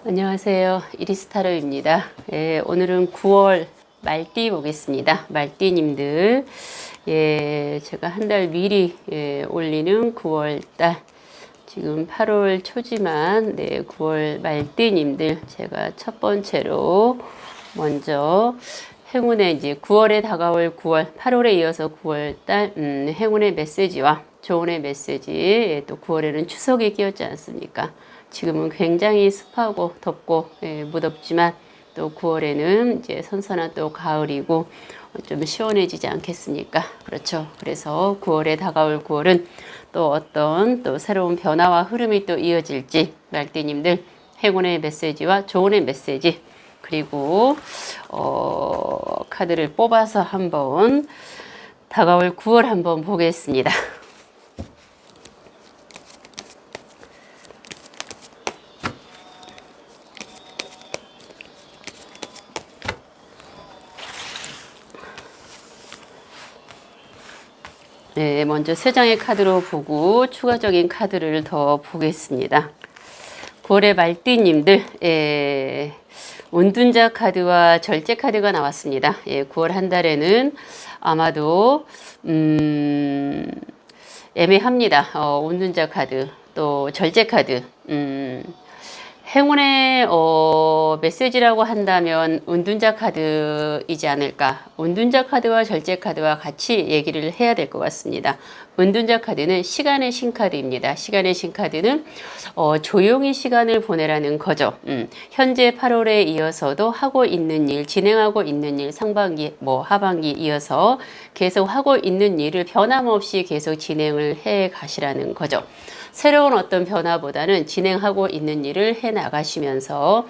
안녕하세요. 이리스타로입니다. 오늘은 9월 말띠 보겠습니다. 말띠님들, 제가 한 달 미리 올리는 9월 달, 지금 8월 초지만, 9월 말띠님들, 제가 첫 번째로 먼저 행운의 이제 9월에 다가올 9월, 8월에 이어서 9월 달, 행운의 메시지와 조언의 메시지, 또 9월에는 추석이 끼었지 않습니까? 지금은 굉장히 습하고 덥고 무덥지만 또 9월에는 이제 선선한 또 가을이고 좀 시원해지지 않겠습니까? 그렇죠. 그래서 9월에 다가올 9월은 또 어떤 또 새로운 변화와 흐름이 또 이어질지 말띠님들 행운의 메시지와 조언의 메시지 그리고 카드를 뽑아서 한번 다가올 9월 한번 보겠습니다. 네, 먼저 세 장의 카드로 보고 추가적인 카드를 더 보겠습니다. 9월의 말띠님들, 운둔자 카드와 절제 카드가 나왔습니다. 9월 한 달에는 아마도 애매합니다. 운둔자 카드, 또 절제 카드, 행운의 메시지라고 한다면 운둔자 카드이지 않을까. 운둔자 카드와 절제 카드와 같이 얘기를 해야 될 것 같습니다. 운둔자 카드는 시간의 신카드입니다. 시간의 신카드는 조용히 시간을 보내라는 거죠. 현재 8월에 이어서도 하고 있는 일, 진행하고 있는 일, 상반기, 하반기 이어서 계속 하고 있는 일을 변함없이 계속 진행을 해 가시라는 거죠. 새로운 어떤 변화보다는 진행하고 있는 일을 해 나가시면서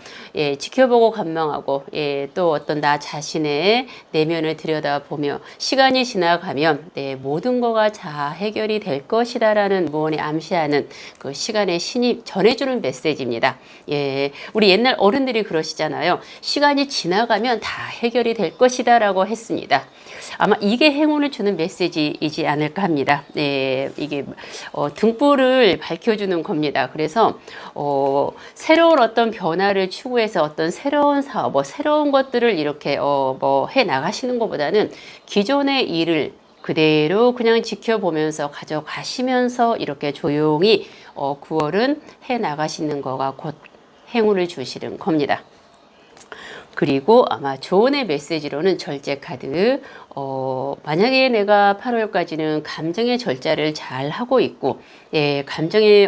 지켜보고 감명하고 또 어떤 나 자신의 내면을 들여다보며 시간이 지나가면 모든 거가 다 해결이 될 것이다라는 무언이 암시하는 그 시간의 신이 전해주는 메시지입니다. 우리 옛날 어른들이 그러시잖아요. 시간이 지나가면 다 해결이 될 것이다라고 했습니다. 아마 이게 행운을 주는 메시지이지 않을까 합니다. 이게 등불을 밝혀주는 겁니다. 그래서 새로운 어떤 변화를 추구해서 어떤 새로운 사업, 새로운 것들을 이렇게 해 나가시는 것보다는 기존의 일을 그대로 그냥 지켜보면서 가져가시면서 이렇게 조용히 9월은 해 나가시는 거가 곧 행운을 주시는 겁니다. 그리고 아마 조언의 메시지로는 절제 카드. 만약에 내가 8월까지는 감정의 절제를 잘 하고 있고, 감정의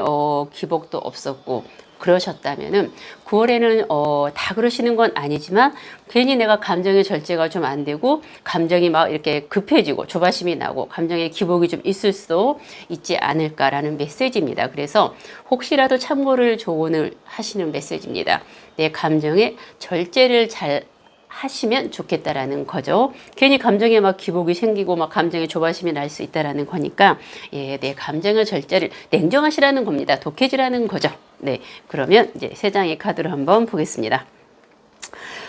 기복도 없었고, 그러셨다면은 9월에는 다 그러시는 건 아니지만 괜히 내가 감정의 절제가 좀 안 되고 감정이 막 이렇게 급해지고 조바심이 나고 감정의 기복이 좀 있을 수도 있지 않을까라는 메시지입니다. 그래서 혹시라도 참고를 조언을 하시는 메시지입니다. 내 감정의 절제를 잘 하시면 좋겠다라는 거죠. 괜히 감정에 막 기복이 생기고 막 감정에 조바심이 날 수 있다라는 거니까 내 감정의 절제를 냉정하시라는 겁니다. 독해지라는 거죠. 그러면 이제 세 장의 카드로 한번 보겠습니다.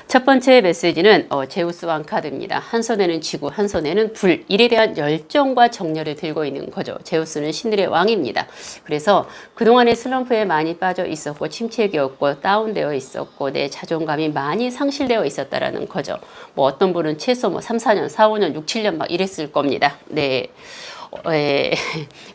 첫 번째 메시지는 제우스 왕 카드입니다. 한 손에는 지구, 한 손에는 불, 일에 대한 열정과 정열을 들고 있는 거죠. 제우스는 신들의 왕입니다. 그래서 그동안의 슬럼프에 많이 빠져 있었고 침체기였고 다운되어 있었고 내 자존감이 많이 상실되어 있었다라는 거죠. 어떤 분은 최소 3, 4년, 4, 5년, 6, 7년 막 이랬을 겁니다.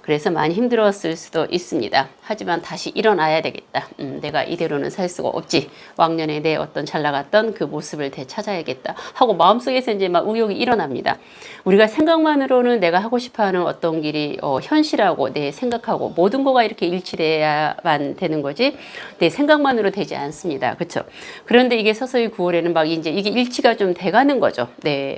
그래서 많이 힘들었을 수도 있습니다. 하지만 다시 일어나야 되겠다. 내가 이대로는 살 수가 없지. 왕년에 내 어떤 잘 나갔던 그 모습을 되찾아야겠다 하고 마음속에서 이제 막 의욕이 일어납니다. 우리가 생각만으로는 내가 하고 싶어하는 어떤 길이 현실하고 내 생각하고 모든 거가 이렇게 일치돼야만 되는 거지 내 생각만으로 되지 않습니다. 그렇죠? 그런데 이게 서서히 9월에는 막 이제 이게 일치가 좀 돼가는 거죠.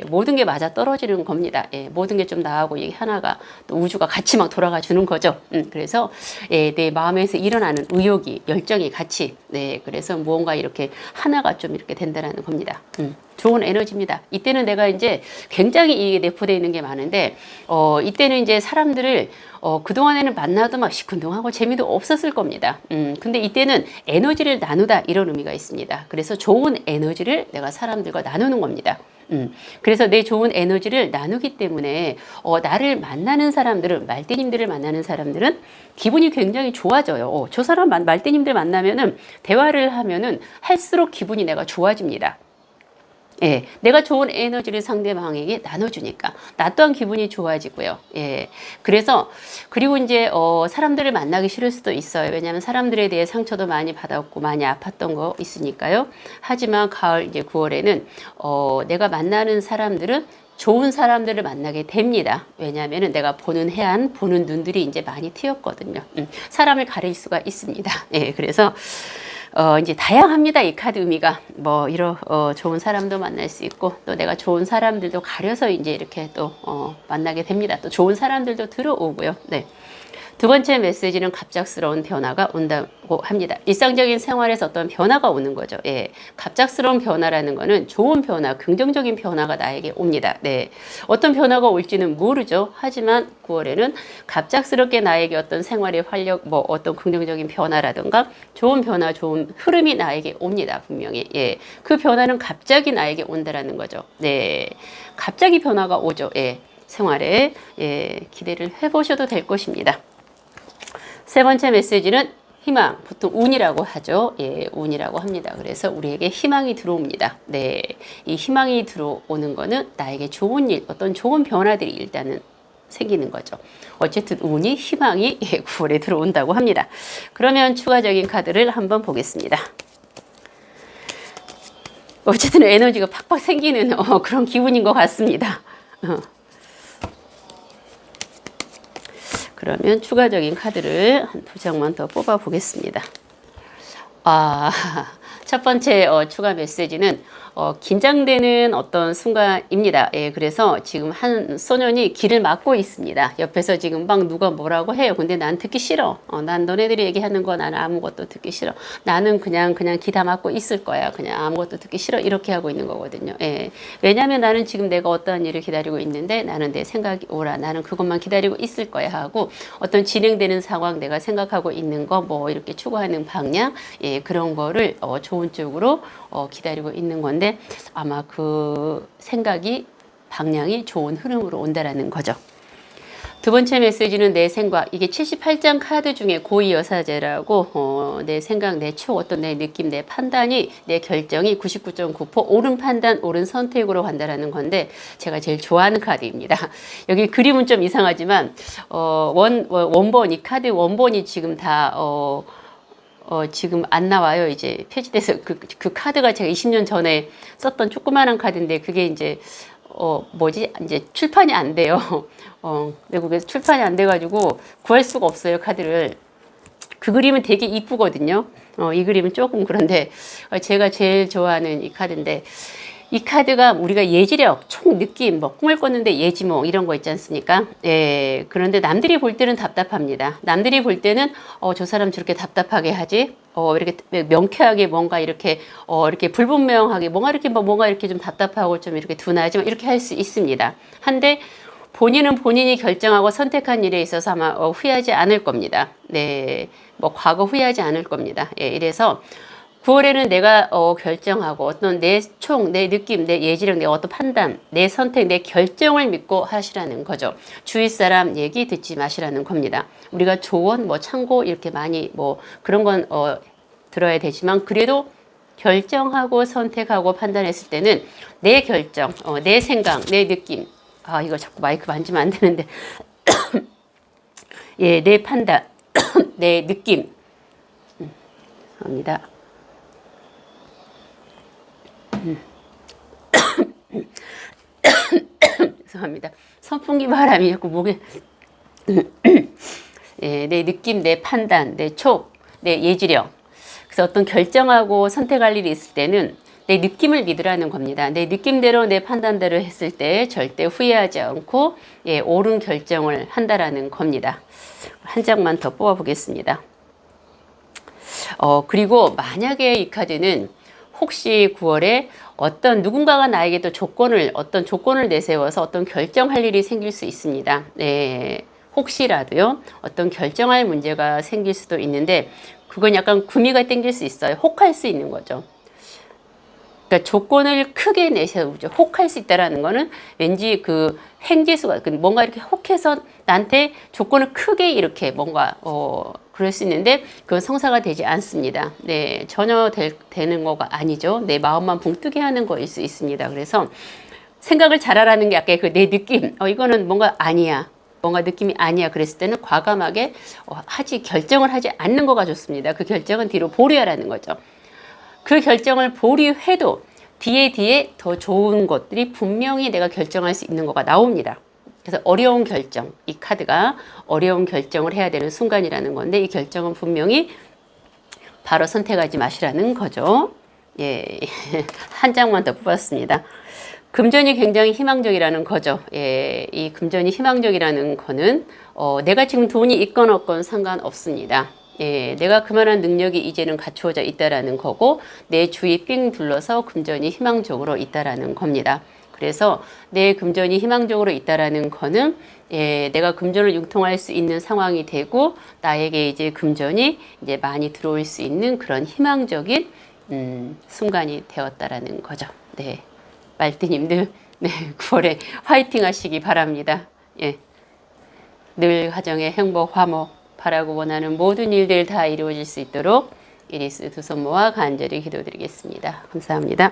모든 게 맞아 떨어지는 겁니다. 모든 게 좀 나하고 이게 하나가 또 우주가 같이 막 돌아가 주는 거죠. 그래서 내 마음에서 일어나는 의욕이 열정이 같이 그래서 무언가 이렇게 하나가 좀 이렇게 된다는 겁니다. 좋은 에너지입니다. 이때는 내가 이제 굉장히 이게 내포되어 있는 게 많은데 이때는 이제 사람들을 그동안에는 만나도 막 시큰둥하고 재미도 없었을 겁니다. 근데 이때는 에너지를 나누다 이런 의미가 있습니다. 그래서 좋은 에너지를 내가 사람들과 나누는 겁니다. 그래서 내 좋은 에너지를 나누기 때문에 나를 만나는 사람들은, 말띠님들을 만나는 사람들은 기분이 굉장히 좋아져요. 저 사람 말띠님들 만나면은 대화를 하면은 할수록 기분이 내가 좋아집니다. 예, 내가 좋은 에너지를 상대방에게 나눠주니까 나 또한 기분이 좋아지고요. 예, 그래서 그리고 이제 사람들을 만나기 싫을 수도 있어요. 왜냐하면 사람들에 대해 상처도 많이 받았고 많이 아팠던 거 있으니까요. 하지만 가을 이제 9월에는 내가 만나는 사람들은 좋은 사람들을 만나게 됩니다. 왜냐하면 내가 보는 해안, 보는 눈들이 이제 많이 트였거든요. 사람을 가릴 수가 있습니다. 예, 그래서 이제 다양합니다. 이 카드 의미가. 뭐, 좋은 사람도 만날 수 있고, 또 내가 좋은 사람들도 가려서 이제 이렇게 또, 만나게 됩니다. 또 좋은 사람들도 들어오고요. 네. 두 번째 메시지는 갑작스러운 변화가 온다고 합니다. 일상적인 생활에서 어떤 변화가 오는 거죠. 예. 갑작스러운 변화라는 거는 좋은 변화, 긍정적인 변화가 나에게 옵니다. 네. 어떤 변화가 올지는 모르죠. 하지만 9월에는 갑작스럽게 나에게 어떤 생활의 활력, 뭐 어떤 긍정적인 변화라든가 좋은 변화, 좋은 흐름이 나에게 옵니다. 분명히. 예. 그 변화는 갑자기 나에게 온다라는 거죠. 네. 갑자기 변화가 오죠. 예. 생활에 예, 기대를 해보셔도 될 것입니다. 세 번째 메시지는 희망, 보통 운이라고 하죠. 예, 운이라고 합니다. 그래서 우리에게 희망이 들어옵니다. 네, 이 희망이 들어오는 거는 나에게 좋은 일, 어떤 좋은 변화들이 일단은 생기는 거죠. 어쨌든 운이, 희망이 9월에 들어온다고 합니다. 그러면 추가적인 카드를 한번 보겠습니다. 어쨌든 에너지가 팍팍 생기는 그런 기분인 것 같습니다. 그러면 추가적인 카드를 한 2장만 더 뽑아 보겠습니다. 첫 번째 추가 메시지는 긴장되는 어떤 순간입니다. 예, 그래서 지금 한 소년이 길을 막고 있습니다. 옆에서 지금 막 누가 뭐라고 해요. 근데 난 듣기 싫어. 난 너네들이 얘기하는 거 나는 아무것도 듣기 싫어. 나는 그냥 귀다 막고 있을 거야. 그냥 아무것도 듣기 싫어. 이렇게 하고 있는 거거든요. 예. 왜냐하면 나는 지금 내가 어떠한 일을 기다리고 있는데 나는 내 생각이 오라. 나는 그것만 기다리고 있을 거야 하고 어떤 진행되는 상황 내가 생각하고 있는 거 뭐 이렇게 추구하는 방향 예, 그런 거를 좋은 쪽으로 기다리고 있는 건데 아마 그 생각이 방향이 좋은 흐름으로 온다라는 거죠. 두 번째 메시지는 내 생각. 이게 78장 카드 중에 고의여사제라고 내 생각, 내 촉, 어떤 내 느낌, 내 판단이 내 결정이 99.9% 옳은 판단, 옳은 선택으로 간다라는 건데 제가 제일 좋아하는 카드입니다. 여기 그림은 좀 이상하지만 원본 이 카드 원본이 지금 다 지금 안 나와요. 이제 폐지돼서 그 카드가 제가 20년 전에 썼던 조그마한 카드인데 그게 이제 이제 출판이 안 돼요. 외국에서 출판이 안 돼가지고 구할 수가 없어요, 카드를. 그 그림은 되게 이쁘거든요. 이 그림은 조금 그런데 제가 제일 좋아하는 이 카드인데 이 카드가 우리가 예지력, 총 느낌, 뭐 꿈을 꿨는데 예지몽 이런 거 있지 않습니까? 예, 그런데 남들이 볼 때는 답답합니다. 남들이 볼 때는 저 사람 저렇게 답답하게 하지? 이렇게 명쾌하게 뭔가 이렇게 불분명하게 뭔가 이렇게 좀 답답하고 좀 이렇게 둔하지 이렇게 할 수 있습니다. 한데 본인은 본인이 결정하고 선택한 일에 있어서 아마 후회하지 않을 겁니다. 네, 뭐 과거 후회하지 않을 겁니다. 예, 이래서 9월에는 내가 결정하고 어떤 내 총, 내 느낌, 내 예지력, 내 어떤 판단, 내 선택, 내 결정을 믿고 하시라는 거죠. 주위 사람 얘기 듣지 마시라는 겁니다. 우리가 조언, 뭐 참고 이렇게 많이 뭐 그런 건 들어야 되지만 그래도 결정하고 선택하고 판단했을 때는 내 결정, 내 생각, 내 느낌. 이거 자꾸 마이크 만지면 안 되는데. 예, 내 판단, 내 느낌. 합니다. 죄송합니다. 선풍기 바람이 자꾸 목에 예, 내 느낌, 내 판단, 내 촉, 내 예지력. 그래서 어떤 결정하고 선택할 일이 있을 때는 내 느낌을 믿으라는 겁니다. 내 느낌대로 내 판단대로 했을 때 절대 후회하지 않고 예, 옳은 결정을 한다라는 겁니다. 한 장만 더 뽑아 보겠습니다. 그리고 만약에 이 카드는 혹시 9월에 어떤 누군가가 나에게 또 어떤 조건을 내세워서 어떤 결정할 일이 생길 수 있습니다. 네, 혹시라도요, 어떤 결정할 문제가 생길 수도 있는데, 그건 약간 구미가 땡길 수 있어요. 혹할 수 있는 거죠. 그러니까 조건을 크게 내세우죠. 혹할 수 있다라는 거는 왠지 그 행지수가 뭔가 이렇게 혹해서 나한테 조건을 크게 이렇게 뭔가 그럴 수 있는데 그건 성사가 되지 않습니다. 네, 전혀 되는 거가 아니죠. 내 마음만 붕뜨게 하는 거일 수 있습니다. 그래서 생각을 잘하라는 게 아까 그 내 느낌, 이거는 뭔가 아니야. 뭔가 느낌이 아니야. 그랬을 때는 과감하게 결정을 하지 않는 거가 좋습니다. 그 결정은 뒤로 보류하라는 거죠. 그 결정을 보류해도 뒤에 더 좋은 것들이 분명히 내가 결정할 수 있는 거가 나옵니다. 그래서 어려운 결정, 이 카드가 어려운 결정을 해야 되는 순간이라는 건데 이 결정은 분명히 바로 선택하지 마시라는 거죠. 예, 한 장만 더 뽑았습니다. 금전이 굉장히 희망적이라는 거죠. 예, 이 금전이 희망적이라는 거는 내가 지금 돈이 있건 없건 상관없습니다. 예, 내가 그만한 능력이 이제는 갖추어져 있다라는 거고 내 주위 삥 둘러서 금전이 희망적으로 있다라는 겁니다. 그래서 내 금전이 희망적으로 있다라는 거는 내가 금전을 융통할 수 있는 상황이 되고 나에게 이제 금전이 이제 많이 들어올 수 있는 그런 희망적인 순간이 되었다라는 거죠. 네, 말띠님들, 네, 9월에 화이팅 하시기 바랍니다. 예, 늘 가정의 행복, 화목 바라고 원하는 모든 일들 다 이루어질 수 있도록 이리스 두 손 모아 간절히 기도드리겠습니다. 감사합니다.